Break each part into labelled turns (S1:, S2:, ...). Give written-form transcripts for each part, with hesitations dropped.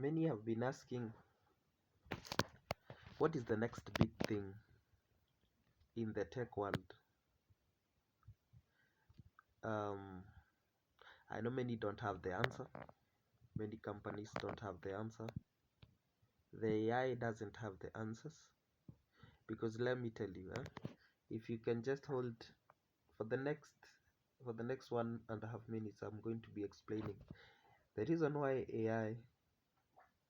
S1: Many have been asking, what is the next big thing in the tech world? Um, I know many don't have the answer. Many companies don't have the answer. The AI doesn't have the answers. Because let me tell you, if you can just hold for the next 1.5 minutes, I'm going to be explaining the reason why AI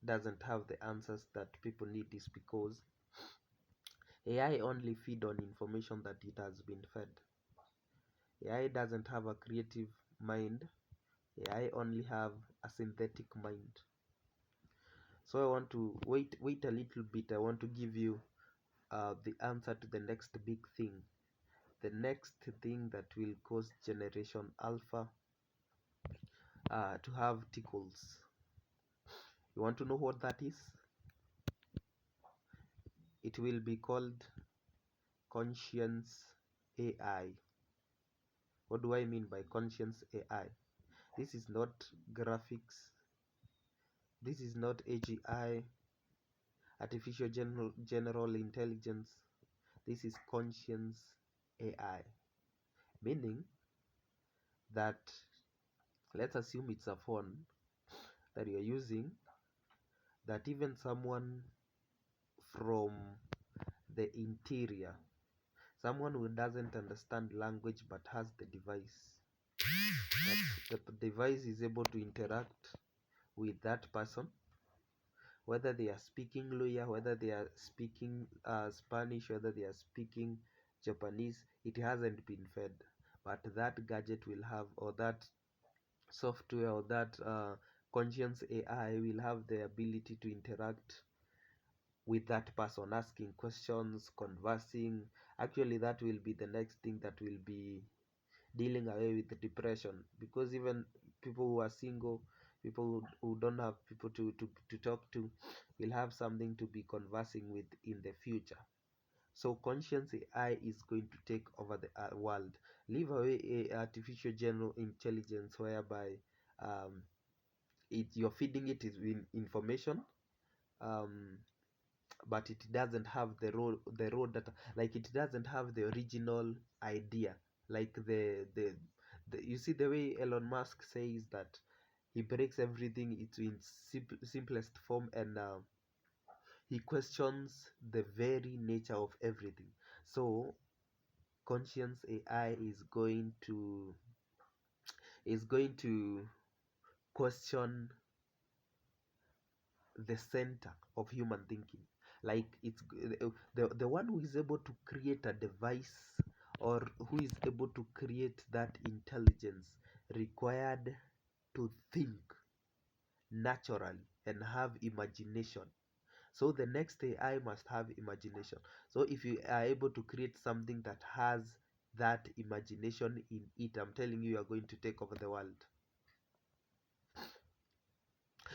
S1: doesn't have the answers that people need is because AI only feed on information that it has been fed. AI doesn't have a creative mind. AI only have a synthetic mind. So I want to wait a little bit. I want to give you the answer to the next big thing. The next thing that will cause Generation Alpha to have tickles. You want to know what that is? It will be called conscience AI. What do I mean by conscience AI? This is not graphics. This is not AGI, artificial general intelligence. This is conscience AI. Meaning that, let's assume it's a phone that you're using, that even someone from the interior, someone who doesn't understand language but has the device, that the device is able to interact with that person, whether they are speaking Luya, whether they are speaking Spanish, whether they are speaking Japanese. It hasn't been fed, but that gadget will have, or that software, or that conscience AI will have the ability to interact with that person, asking questions, conversing. Actually, that will be the next thing that will be dealing away with the depression, because even people who are single, people who don't have people to talk to, will have something to be conversing with in the future. So conscience AI is going to take over the world. Leave away artificial general intelligence, whereby you're feeding it with information, um, but it doesn't have the raw data. Like, it doesn't have the original idea. Like the you see the way Elon Musk says that he breaks everything into in simplest form, and he questions the very nature of everything. So conscience AI is going to question the center of human thinking. Like, it's the one who is able to create a device, or who is able to create that intelligence, required to think naturally and have imagination. So the next AI must have imagination. So if you are able to create something that has that imagination in it, I'm telling you, you are going to take over the world,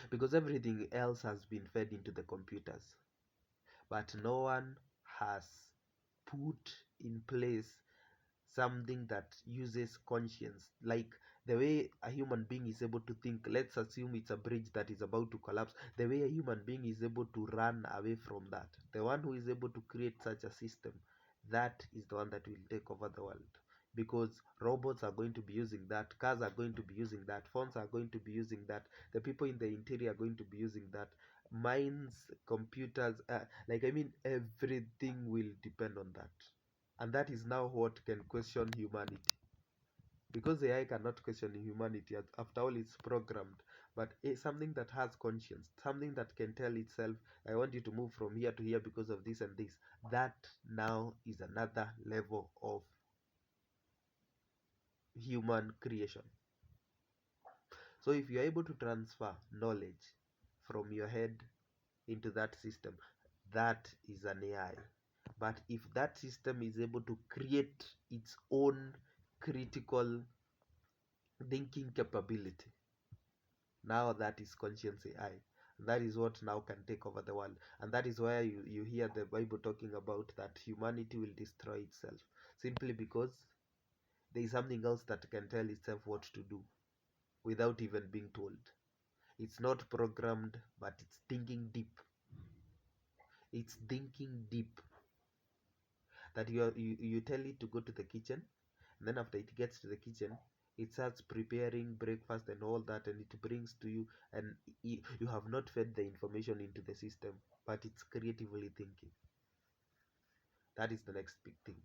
S1: because everything else has been fed into the computers, but no one has put in place something that uses conscience. Like, the way a human being is able to think, let's assume it's a bridge that is about to collapse. The way a human being is able to run away from that, the one who is able to create such a system, that is the one that will take over the world. Because robots are going to be using that, cars are going to be using that, phones are going to be using that, the people in the interior are going to be using that, minds, computers, like, I mean, everything will depend on that. And that is now what can question humanity, because the AI cannot question humanity. After all, it's programmed. But something that has conscience, something that can tell itself, I want you to move from here to here because of this and this, that now is another level of human creation. So if you're able to transfer knowledge from your head into that system, that is an AI. But if that system is able to create its own critical thinking capability, now that is conscience AI. That is what now can take over the world. And that is why you hear the Bible talking about that humanity will destroy itself, simply because there is something else that can tell itself what to do without even being told. It's not programmed, but it's thinking deep. It's thinking deep. That you tell it to go to the kitchen, and then after it gets to the kitchen, it starts preparing breakfast and all that, and it brings to you, and you have not fed the information into the system, but it's creatively thinking. That is the next big thing.